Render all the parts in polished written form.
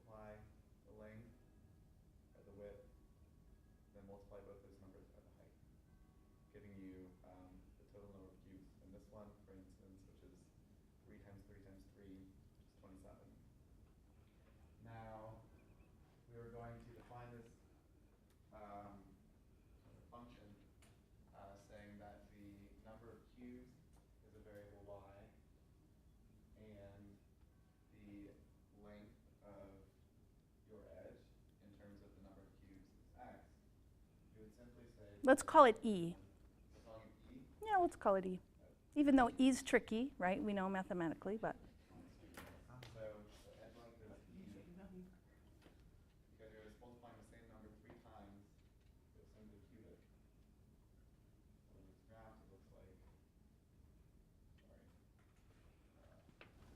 multiply the length by the width, then multiply both those numbers by the height, giving you the total number of cubes. And this one, for instance, which is 3 times 3 times 3, is 27. Now, we are going to define this function saying that the number of cubes is a variable y, and the length of your edge in terms of the number of cubes is x. You would simply say... Let's call it E. We're calling it E? Yeah, let's call it E. Even though E's tricky, right? We know mathematically, but... So the edge length is E, because you're just multiplying the same number 3 times with simply cube it. So in this graph, it looks like,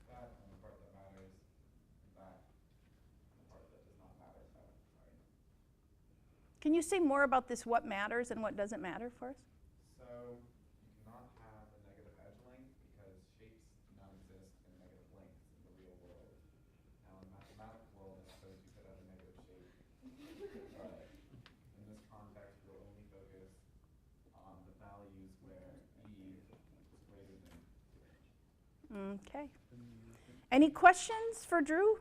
that, and the part that matters, and that, and the part that does not matter, sorry. Can you say more about this, what matters and what doesn't matter for us? So you cannot have a negative edge length because shapes do not exist in negative lengths in the real world. Now in the mathematical world, I suppose you could have a negative shape. But in this context, we'll only focus on the values where E is greater than 2. Okay. Any questions for Drew?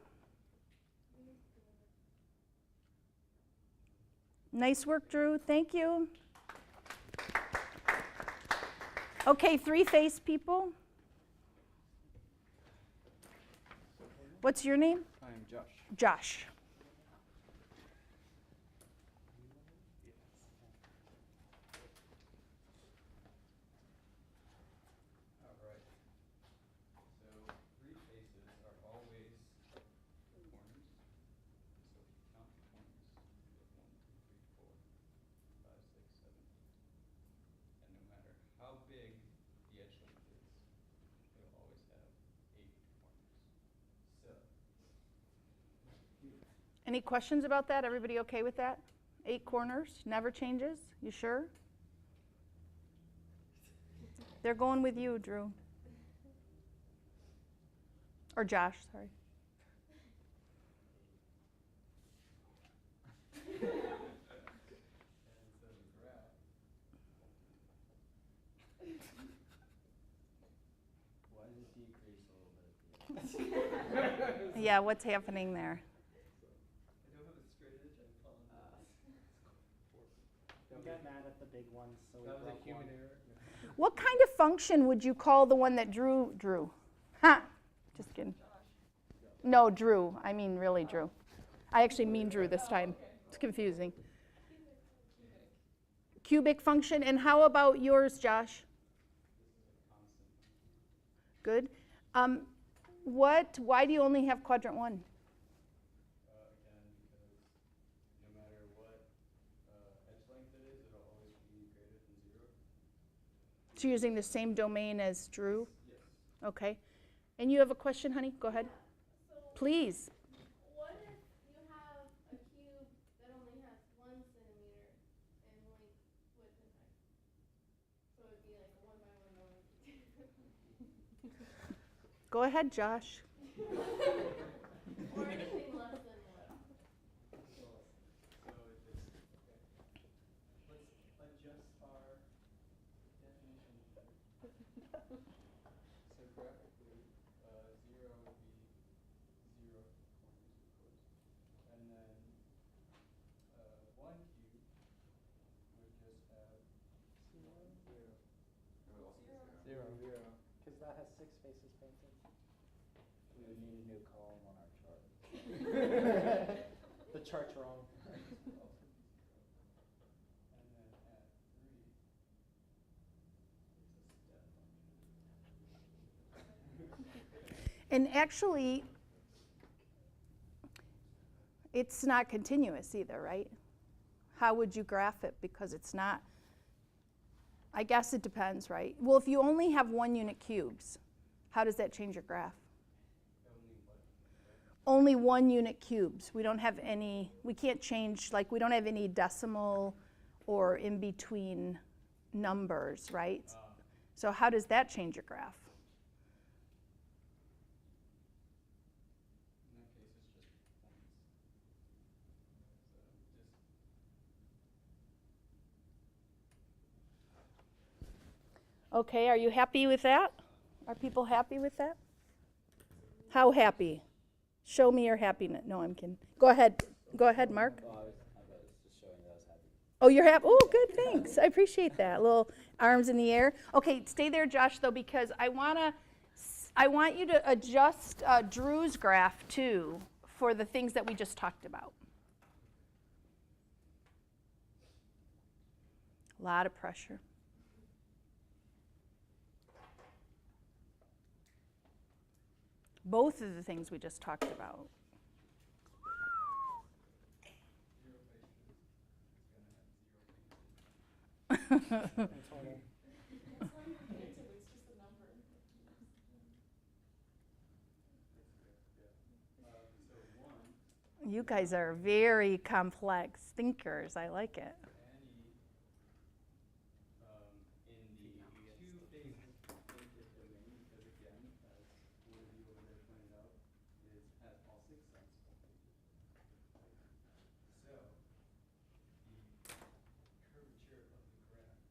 Nice work, Drew. Thank you. Okay, 3-face people. What's your name? I am Josh. Josh. All right. So 3 faces are always corners. So if you count the corners, you have 1, 2, 3, 4, 5, 6, 7. And no matter how big the edge length is, you'll always have 8 corners. So Any questions about that? Everybody okay with that? 8 corners, never changes? You sure? They're going with you, Drew. Or Josh, sorry. and so the graph. Why does it decrease a little bit? Yeah, what's happening there? I don't have a straight edge. I apologize. We got mad at the big ones, so we That was broke a human one. error. What kind of function would you call the one that Drew drew? Ha! Just kidding. No, Drew. I mean really Drew. I actually mean Drew this time. It's confusing. Cubic function. And how about yours, Josh? Good. Why do you only have quadrant 1? Again, because no matter what edge length it is, it'll always be greater than 0. So you're using the same domain as Drew? Yes. Okay. And you have a question, honey? Go ahead. So Please. what if you have a cube that only has 1 centimeter in length, width, and height? So it'd be like a 1 by 1 by 1. Go ahead, Josh. Or anything less than what? So it just, okay. Let's adjust our definition here. So graphically, 0 would be 0 corners, of course. And then 1 cube would just have 0. It would also be 0. 0. Because that has 6 faces painted. We would need a new column on our chart. The chart's wrong. And then at 3, it's a step function. And actually, it's not continuous either, right? How would you graph it? Because it's not, I guess it depends, right? Well, if you only have 1 unit cubes, how does that change your graph? Only 1 unit cubes. We don't have any, we can't change, like we don't have any decimal or in between numbers, right? So how does that change your graph? In that case, it's just points. Okay, are you happy with that? Are people happy with that? How happy? Show me your happiness. No, I'm kidding. Go ahead. Go ahead, Mark. Oh, I was just showing that I was happy. Oh, you're happy? Oh, good, thanks. I appreciate that. Little arms in the air. Okay, stay there, Josh, though, because I want you to adjust Drew's graph, too, for the things that we just talked about. A lot of pressure. Both of the things we just talked about. You guys are very complex thinkers. I like it. In the two phases infinite domain, because again, as one of you over there pointed out, has all 6 sides. So the curvature of the graph will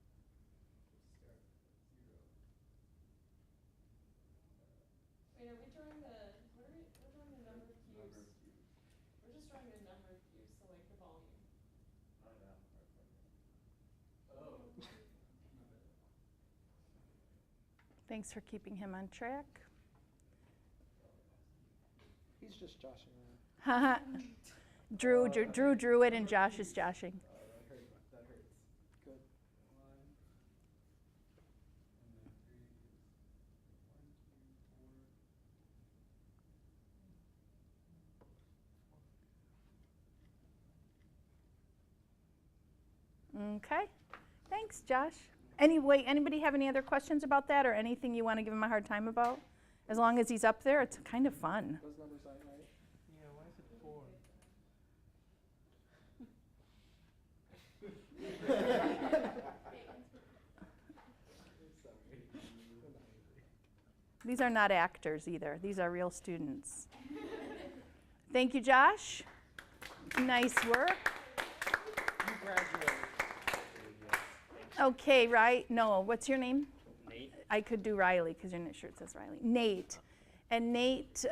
start at 0. Wait, are we drawing the, we're drawing the number of cubes? Number of cubes. We're just drawing the number of cubes, so like the volume. Not that part. Oh. Thanks for keeping him on track. He's just joshing around. Drew drew it, and Josh is joshing. That hurts. Good. 1. And then 3 is 1, 2, 4. Okay. Thanks, Josh. Anybody have any other questions about that, or anything you want to give him a hard time about? As long as he's up there, it's kind of fun. Those numbers aren't right. Yeah, why is it 4? These are not actors either. These are real students. Thank you, Josh. Nice work. You graduated. Okay, right? No, what's your name? Nate. I could do Riley because your shirt says Riley. Nate. And Nate,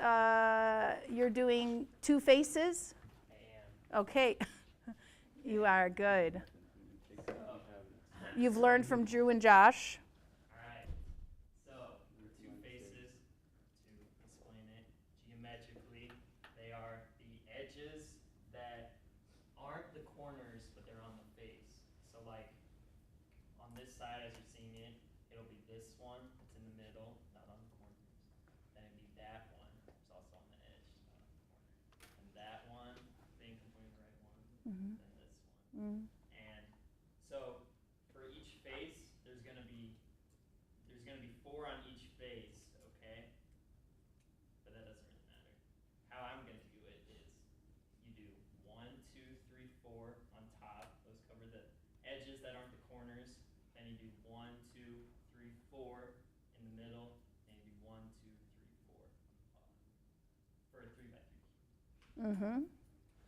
you're doing 2 faces? I am. Okay. You are good. You've learned from Drew and Josh. Alright, so for 2 faces, to explain it geometrically, they are the edges that aren't the corners, but they're on the face. So like, on this side as you're seeing it, it'll be this one, it's in the middle, not on the corners. Then it'd be that one, it's also on the edge, not on the corner. And that one, I think I'm pointing the right one, Mhm. then this one. Mm. And so for each face, there's gonna be 4 on each face, okay? But that doesn't really matter. How I'm gonna do it is you do 1, 2, 3, 4 on top. Those cover the edges that aren't the corners. Then you do 1, 2, 3, 4 in the middle, and you do 1, 2, 3, 4 for a 3 by 3. Mm-hmm.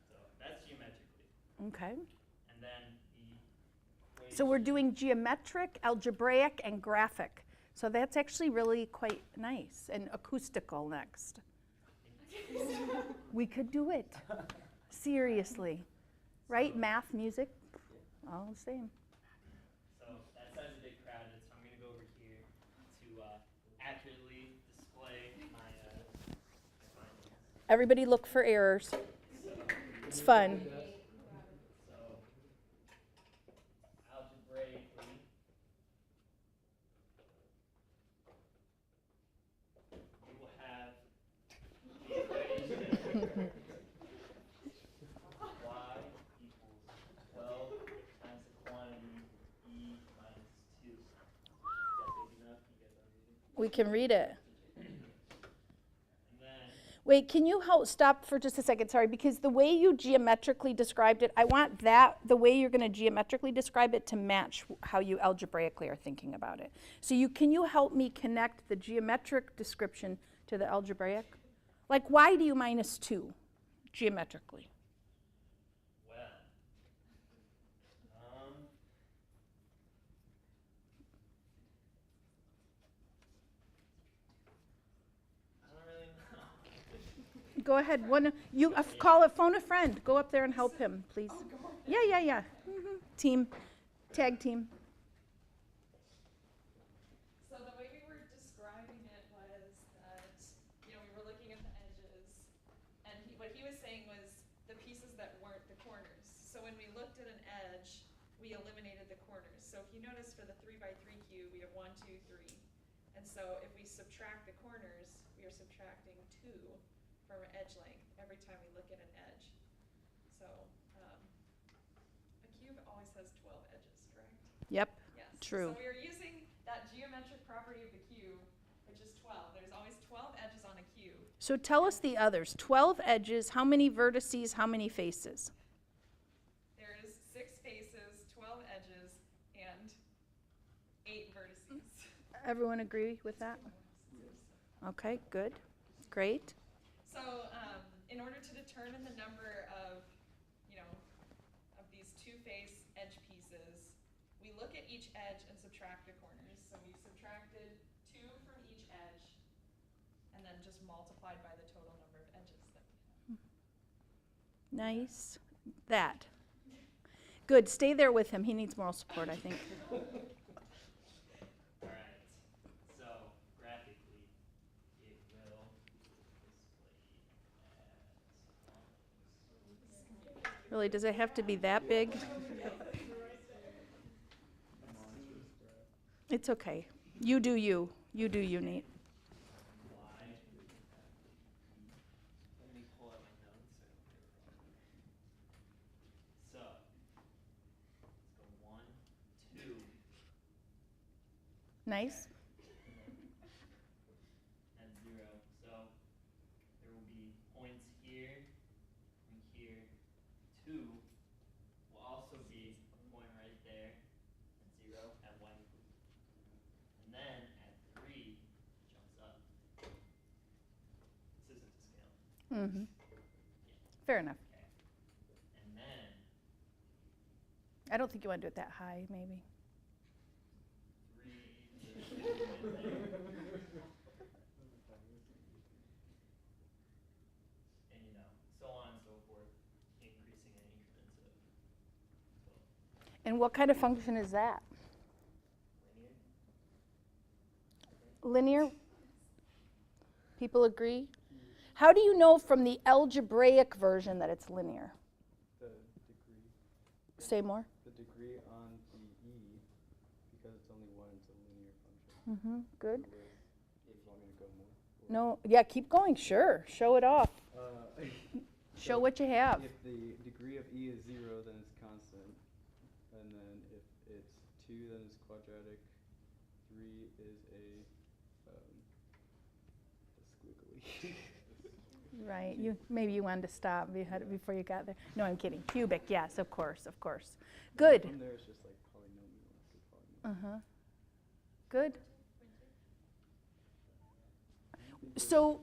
So that's geometrically. Okay. And then the equation. So we're doing geometric, algebraic, and graphic. So that's actually really quite nice. And acoustical next. We could do it. Seriously. Right? Math, music, all the same. So that side's a bit crowded, so I'm going to go over here to accurately display my findings. Everybody look for errors. So, It's fun. so algebraically, you will have the equation y equals 12 times the quantity e minus 2. Is that big enough? You guys want to read it? We can read it. And then Wait, can you stop for just a second? Sorry, because the way you geometrically described it, I want the way you're going to geometrically describe it to match how you algebraically are thinking about it. So can you help me connect the geometric description to the algebraic? Like, why do you minus 2 geometrically? well, Go ahead. Call a phone a friend. Go up there and help him, please. Yeah. Team, tag team. So the way we were describing it was that, we were looking at the edges, and what he was saying was the pieces that weren't the corners. So when we looked at an edge, we eliminated the corners. So if you notice for the 3x3 cube, we have 1, 2, 3. And so if we subtract the corners, we are subtracting 2 from our edge length every time we look at an edge. So a cube always has 12 edges, correct? Yep. Yes. True. So we are using that geometric property of the cube, which is 12. There's always 12 edges on a cube. So tell us the others. 12 edges, how many vertices, how many faces? There's 6 faces, 12 edges, and 8 vertices. Everyone agree with that? Okay, good. Great. So in order to determine the number of, of these 2-face edge pieces, we look at each edge and subtract the corners. So we subtracted 2 from each edge, and then just multiplied by the total number of edges that we have. Nice. That. Good. Stay there with him. He needs moral support, I think. Alright, so graphically, it will display as Really, does it have to be that big? It's okay. You do you. You do you, Nate. y. Let me pull out my notes so I don't get it wrong. So, let's go 1, 2. Nice. And 0. So there will be points here and here. 2 will also be a point right there, and 0 at 1. And then at 3, it jumps up. This isn't to scale. Mm-hmm. Fair enough. Okay. And then I don't think you want to do it that high, maybe. 3 is in there. And so on and so forth, increasing in increments of 12. And what kind of function is that? Linear? Linear? People agree? How do you know from the algebraic version that it's linear? The degree. Say more. The degree on the e, because it's only 1, it's a linear function. Mm-hmm. Good. If you want me to go more. No, yeah, keep going. Sure. Show it off. Show So what you have. If the degree of e is 0, then it's constant. And then if it's 2, then it's quadratic. 3 is a squiggly. Right. Maybe you wanted to stop before you got there. No, I'm kidding. Cubic. Yes, of course, of course. Good. From there, it's just like polynomial after polynomial. Good. So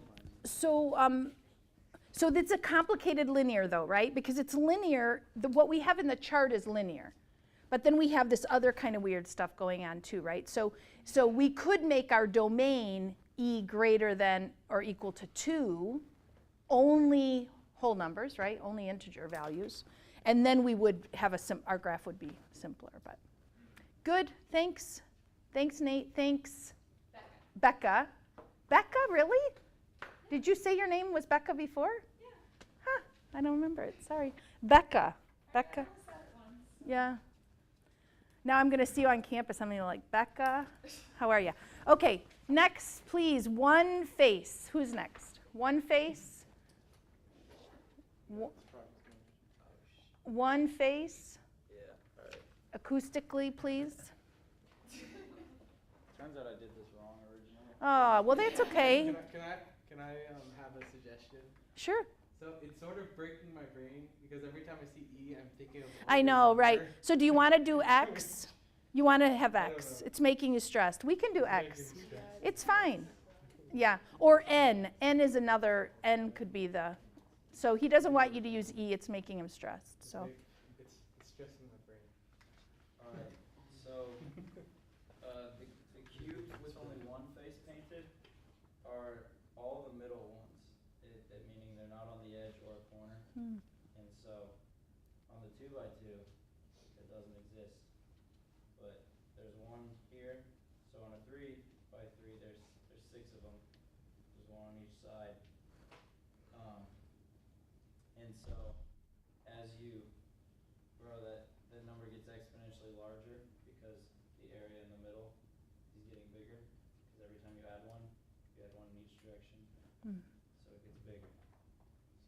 it's a complicated linear though, right? Because it's linear, what we have in the chart is linear. But then we have this other kind of weird stuff going on too, right? So we could make our domain e greater than or equal to 2, only whole numbers, right? Only integer values. And then we would have our graph would be simpler, but good, thanks. Thanks, Nate, thanks. Becca. Becca, really? Did you say your name was Becca before? Yeah. Huh, I don't remember it, sorry. Becca. Becca. I said it once. Yeah. Now I'm going to see you on campus. I'm going to be like, Becca, how are you? Okay, next, please, one face. Who's next? One face. One face. Yeah, alright. Acoustically, please. Turns out I did this wrong originally. Oh, well, that's okay. Can I have a suggestion? Sure. So it's sort of breaking my brain because every time I see E, I'm thinking of. I know, right. So do you want to do X? You want to have I don't X. know. It's making you stressed. We can do It's making X. me stressed. It's fine. Yeah. Or N. N is another, N could be the, so he doesn't want you to use E. It's making him stressed. So. It's stressing my brain. Alright, so the cubes with only one face painted are all the middle ones, meaning they're And so on the 2x2, it doesn't exist. But there's one here. So on a 3x3, there's 6 of them. There's one on each side. And so as you grow, that number gets exponentially larger because the area in the middle is getting bigger. Because every time you add one in each direction. So it gets bigger.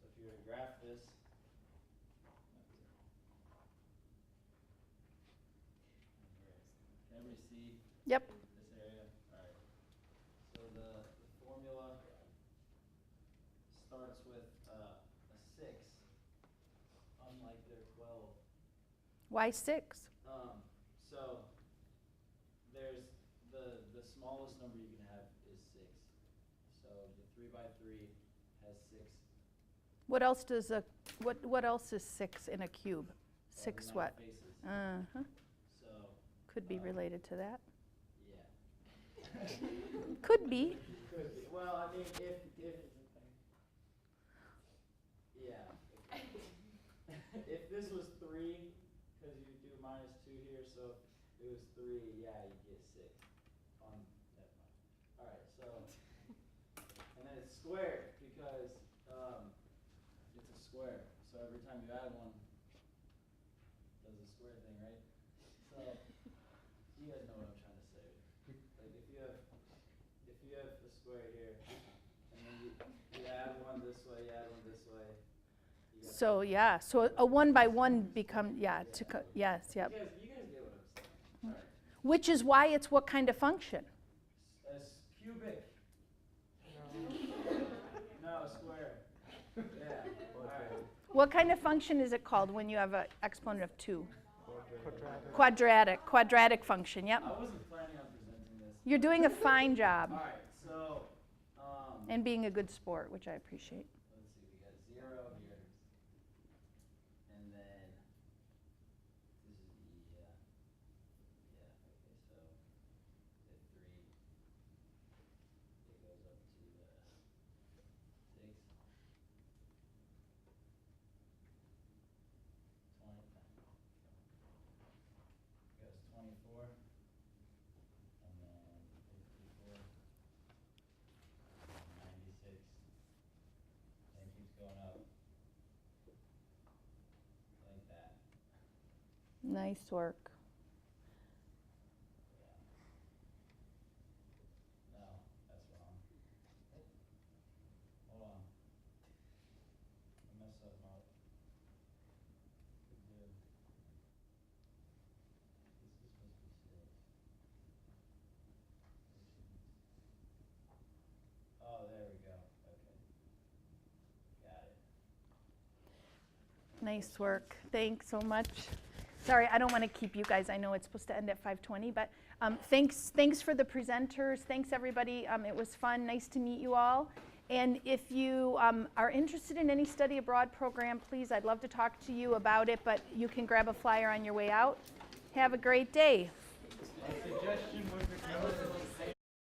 So if you were to graph this, can everybody see Yep. this area? Alright. So the formula starts with a 6, unlike their 12. Why 6? So there's the smallest number you can have is 6. So the 3x3 has 6. What else does what else is 6 in a cube? The 6 amount what? of faces. Uh-huh. So Could be related to that. yeah. Could be. Could be. Well, I mean, if yeah, if this was 3, because you do -2 here, so if it was 3, yeah, you get 6 on that one. All right, so and then it's squared because it's a square. So every time you add one, it does a square thing, right? So you guys know what I'm trying to say. Like if you have a square here, and then you add one this way, you add one this way. So yeah, so a 1 by 1 become yes, yep. You guys get what I'm saying. All right. Which is why it's what kind of function? As cubic. No, square. Yeah. All right. What kind of function is it called when you have an exponent of 2? Quadratic. Quadratic function, yep. I wasn't planning on presenting this. You're doing a fine job All right. So and being a good sport, which I appreciate. let's see. We got 0 here, and then this is the okay. So at 3, it goes up to 6, 20, goes 24, and then 54, 96, and it keeps going up like that. Nice work. Yeah. No, that's wrong. Hold on. I messed something up. Could do. This is supposed to be 6. Oh, there we go. Okay. Got it. Nice work. Thanks so much. Sorry, I don't want to keep you guys. I know it's supposed to end at 5:20, but thanks for the presenters. Thanks, everybody. It was fun. Nice to meet you all. And if you are interested in any study abroad program, please, I'd love to talk to you about it, but you can grab a flyer on your way out. Have a great day. My suggestion would